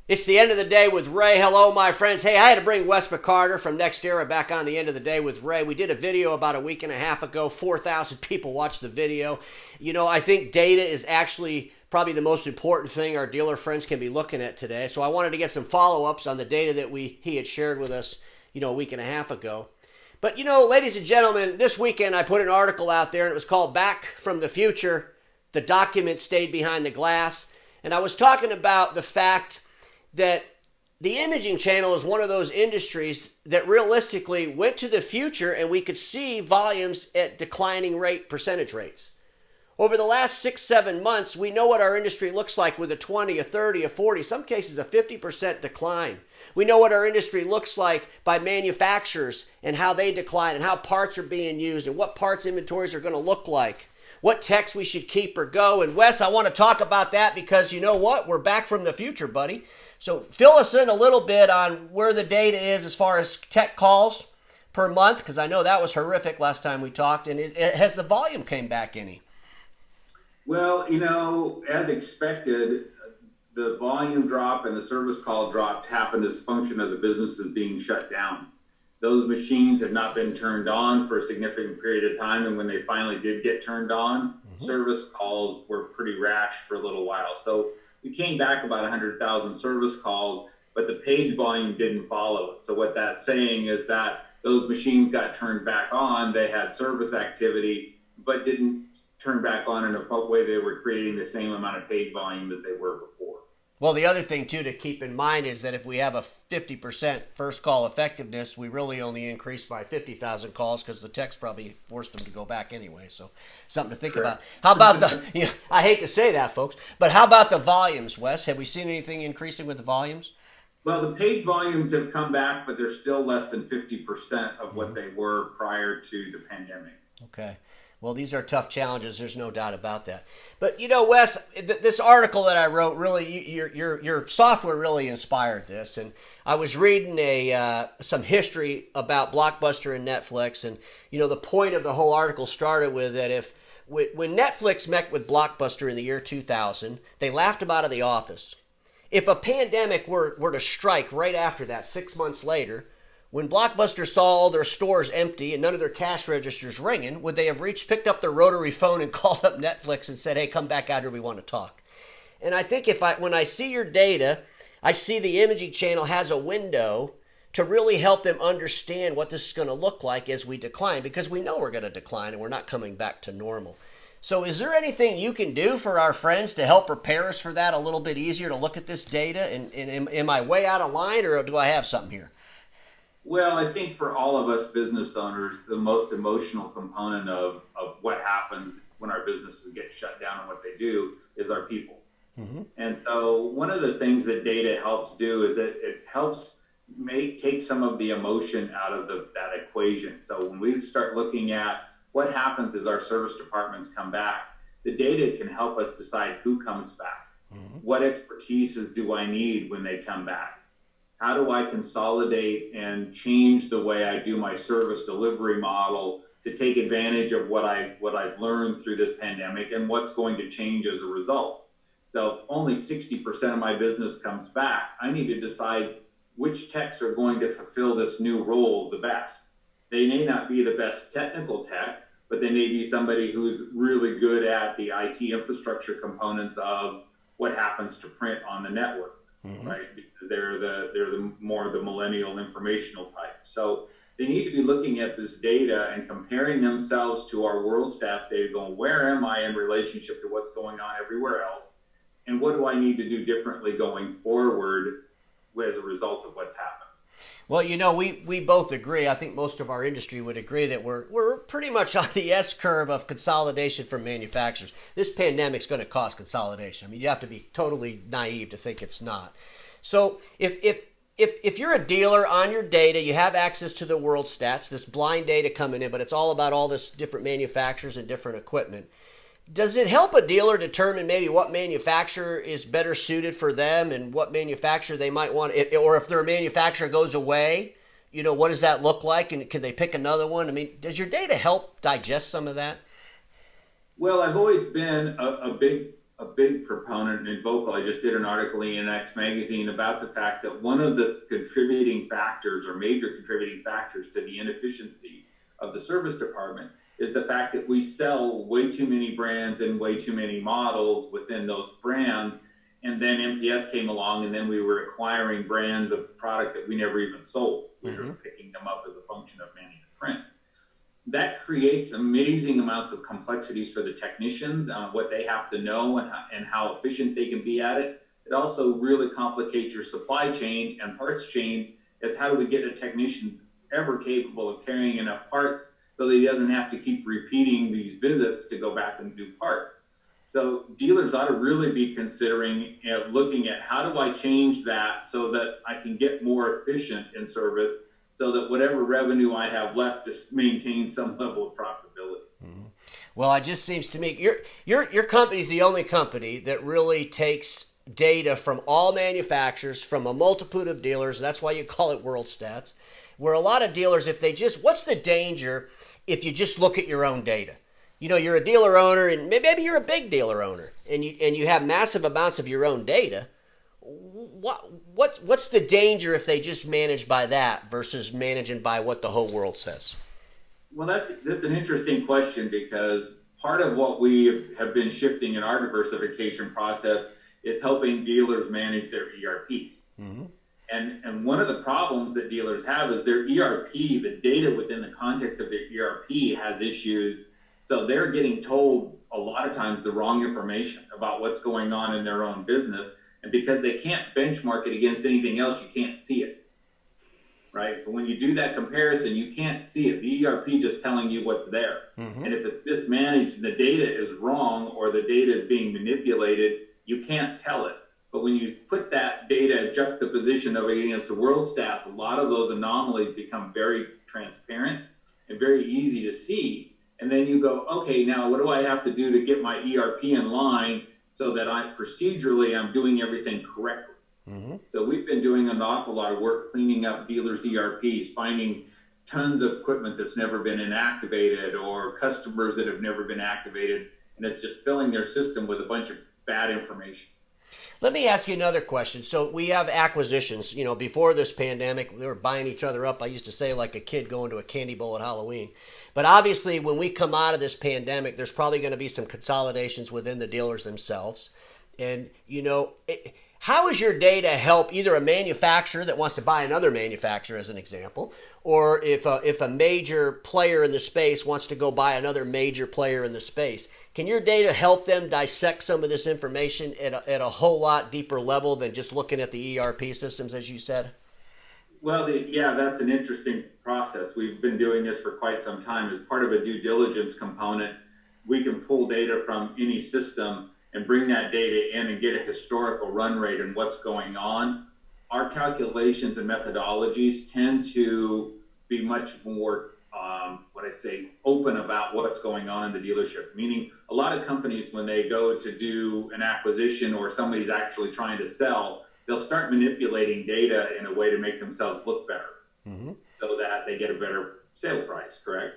It's the end of the day with Ray. Hello, my friends. Hey, I had to bring Wes McArtor from Next Era back on the end of the day with Ray. We did a video about a week and a half ago. 4,000 people watched the video. You know, I think data is actually probably the most important thing our dealer friends can be looking at today. So I wanted to get some follow-ups on the data that he had shared with us, a week and a half ago. But, ladies and gentlemen, this weekend I put an article out there, and it was called Back from the Future. The document stayed behind the glass. And I was talking about the fact that the imaging channel is one of those industries that realistically went to the future, and we could see volumes at declining percentage rates. Over the last 6-7 months, we know what our industry looks like with a 20, a 30, a 40, some cases a 50% decline. We know what our industry looks like by manufacturers and how they decline and how parts are being used and what parts inventories are going to look like, what techs we should keep or go. And Wes, I want to talk about that because you know what? We're back from the future, buddy. So fill us in a little bit on where the data is as far as tech calls per month, because I know that was horrific last time we talked. And has the volume came back any? Well, as expected, the volume drop and the service call drop happened as a function of the businesses being shut down. Those machines had not been turned on for a significant period of time. And when they finally did get turned on, service calls were pretty rash for a little while. So we came back about 100,000 service calls, but the page volume didn't follow it. So what that's saying is that those machines got turned back on. They had service activity, but didn't turn back on in a way they were creating the same amount of page volume as they were before. Well, the other thing, too, to keep in mind is that if we have a 50% first call effectiveness, we really only increase by 50,000 calls because the techs probably forced them to go back anyway. So something to think about. How about I hate to say that, folks, but how about the volumes, Wes? Have we seen anything increasing with the volumes? Well, the page volumes have come back, but they're still less than 50% of what they were prior to the pandemic. Okay. Well, these are tough challenges. There's no doubt about that. But, Wes, this article that I wrote, really, your software really inspired this. And I was reading some history about Blockbuster and Netflix. And, the point of the whole article started with that when Netflix met with Blockbuster in the year 2000, they laughed them out of the office. If a pandemic were to strike right after that, 6 months later, when Blockbuster saw all their stores empty and none of their cash registers ringing, would they have picked up their rotary phone and called up Netflix and said, hey, come back out here, we want to talk? And I think when I see your data, I see the imaging channel has a window to really help them understand what this is going to look like as we decline, because we know we're going to decline and we're not coming back to normal. So is there anything you can do for our friends to help prepare us for that a little bit easier to look at this data? And am I way out of line, or do I have something here? Well, I think for all of us business owners, the most emotional component of what happens when our businesses get shut down and what they do is our people. Mm-hmm. And so one of the things that data helps do is that it helps take some of the emotion out of that equation. So when we start looking at what happens as our service departments come back, the data can help us decide who comes back. Mm-hmm. What expertises do I need when they come back? How do I consolidate and change the way I do my service delivery model to take advantage of what I've learned through this pandemic and what's going to change as a result? So only 60% of my business comes back. I need to decide which techs are going to fulfill this new role the best. They may not be the best technical tech, but they may be somebody who's really good at the IT infrastructure components of what happens to print on the network. Mm-hmm. Right, because they're the more the millennial informational type. So they need to be looking at this data and comparing themselves to our world stats data, going, where am I in relationship to what's going on everywhere else, and what do I need to do differently going forward as a result of what's happened? Well, we both agree. I think most of our industry would agree that we're pretty much on the S curve of consolidation from manufacturers. This pandemic's going to cause consolidation. I mean, you have to be totally naive to think it's not. So if you're a dealer on your data, you have access to the world stats, this blind data coming in, but it's all about all this different manufacturers and different equipment. Does it help a dealer determine maybe what manufacturer is better suited for them and what manufacturer they might want, or if their manufacturer goes away, what does that look like? And can they pick another one? I mean, does your data help digest some of that? Well, I've always been a big a big proponent and vocal. I just did an article in X magazine about the fact that one of the contributing factors or major contributing factors to the inefficiency of the service department is the fact that we sell way too many brands and way too many models within those brands. And then MPS came along, and then we were acquiring brands of product that we never even sold. We were just picking them up as a function of managed print. That creates amazing amounts of complexities for the technicians on what they have to know and how efficient they can be at it. It also really complicates your supply chain and parts chain as how do we get a technician ever capable of carrying enough parts so that he doesn't have to keep repeating these visits to go back and do parts. So dealers ought to really be considering looking at how do I change that so that I can get more efficient in service so that whatever revenue I have left to maintain some level of profitability. Mm-hmm. Well, it just seems to me your company's the only company that really takes data from all manufacturers, from a multitude of dealers. That's why you call it World Stats. Where a lot of dealers, what's the danger if you just look at your own data? You know, you're a dealer owner, and maybe you're a big dealer owner, and you have massive amounts of your own data. What's the danger if they just manage by that versus managing by what the whole world says? Well, that's an interesting question, because part of what we have been shifting in our diversification process is helping dealers manage their ERPs. Mm-hmm. And one of the problems that dealers have is their ERP, the data within the context of their ERP has issues. So they're getting told a lot of times the wrong information about what's going on in their own business. And because they can't benchmark it against anything else, you can't see it, right? But when you do that comparison, you can't see it. The ERP just telling you what's there. Mm-hmm. And if it's mismanaged, the data is wrong, or the data is being manipulated, you can't tell it. But when you put that data juxtaposition of it against the world stats, a lot of those anomalies become very transparent and very easy to see. And then you go, okay, now what do I have to do to get my ERP in line so that procedurally I'm doing everything correctly? Mm-hmm. So we've been doing an awful lot of work cleaning up dealers' ERPs, finding tons of equipment that's never been inactivated or customers that have never been activated, and it's just filling their system with a bunch of bad information. Let me ask you another question. So we have acquisitions. You know, before this pandemic, we were buying each other up. I used to say like a kid going to a candy bowl at Halloween. But obviously, when we come out of this pandemic, there's probably going to be some consolidations within the dealers themselves. And, you know, how does your data help either a manufacturer that wants to buy another manufacturer, as an example, or if a major player in the space wants to go buy another major player in the space? Can your data help them dissect some of this information at a whole lot deeper level than just looking at the ERP systems, as you said? Well, that's an interesting process. We've been doing this for quite some time. As part of a due diligence component, we can pull data from any system and bring that data in and get a historical run rate and what's going on. Our calculations and methodologies tend to be much more open about what's going on in the dealership. Meaning, a lot of companies, when they go to do an acquisition or somebody's actually trying to sell, they'll start manipulating data in a way to make themselves look better, so that they get a better sale price, correct?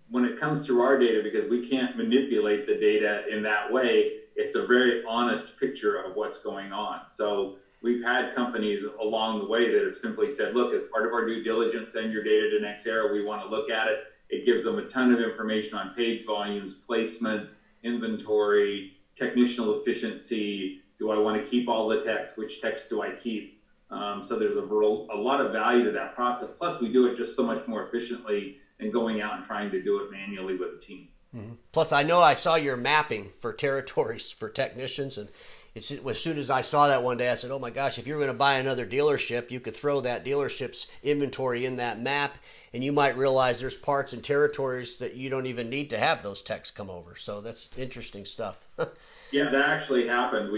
When it comes to our data, because we can't manipulate the data in that way, it's a very honest picture of what's going on. So we've had companies along the way that have simply said, look, as part of our due diligence, send your data to Nexera. We want to look at it. It gives them a ton of information on page volumes, placements, inventory, technician efficiency. Do I want to keep all the text? Which text do I keep? So there's a lot of value to that process. Plus, we do it just so much more efficiently than going out and trying to do it manually with a team. Mm-hmm. Plus, I know I saw your mapping for territories for technicians, and as soon as I saw that one day, I said, oh my gosh, if you're going to buy another dealership, you could throw that dealership's inventory in that map, and you might realize there's parts and territories that you don't even need to have those techs come over. So that's interesting stuff. Yeah, that actually happened.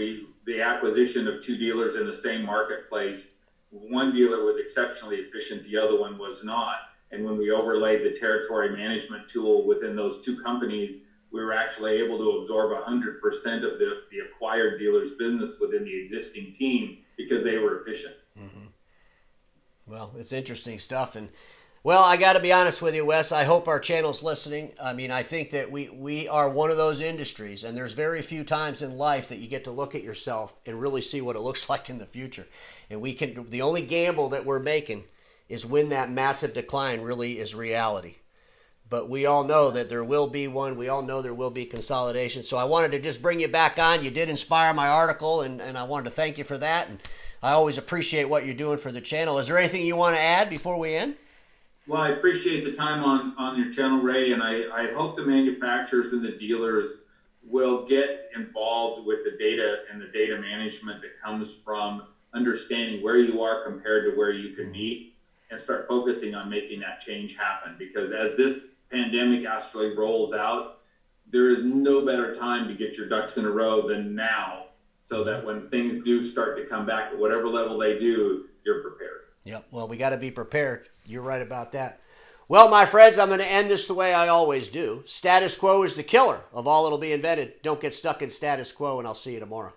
The acquisition of two dealers in the same marketplace, one dealer was exceptionally efficient, the other one was not. And when we overlaid the territory management tool within those two companies, we were actually able to absorb 100% of the acquired dealer's business within the existing team because they were efficient. Mm-hmm. Well, it's interesting stuff. And Well, I got to be honest with you, Wes. I hope our channel's listening. I mean, I think that we are one of those industries, and there's very few times in life that you get to look at yourself and really see what it looks like in the future. And the only gamble that we're making is when that massive decline really is reality. But we all know that there will be one. We all know there will be consolidation. So I wanted to just bring you back on. You did inspire my article, and I wanted to thank you for that. And I always appreciate what you're doing for the channel. Is there anything you want to add before we end? Well, I appreciate the time on your channel, Ray, and I hope the manufacturers and the dealers will get involved with the data and the data management that comes from understanding where you are compared to where you can meet, and start focusing on making that change happen. Because as this pandemic actually rolls out, there is no better time to get your ducks in a row than now, so that when things do start to come back at whatever level they do, you're prepared. Yep. Well, we got to be prepared. You're right about that. Well, my friends, I'm going to end this the way I always do. Status quo is the killer of all that'll be invented. Don't get stuck in status quo, and I'll see you tomorrow.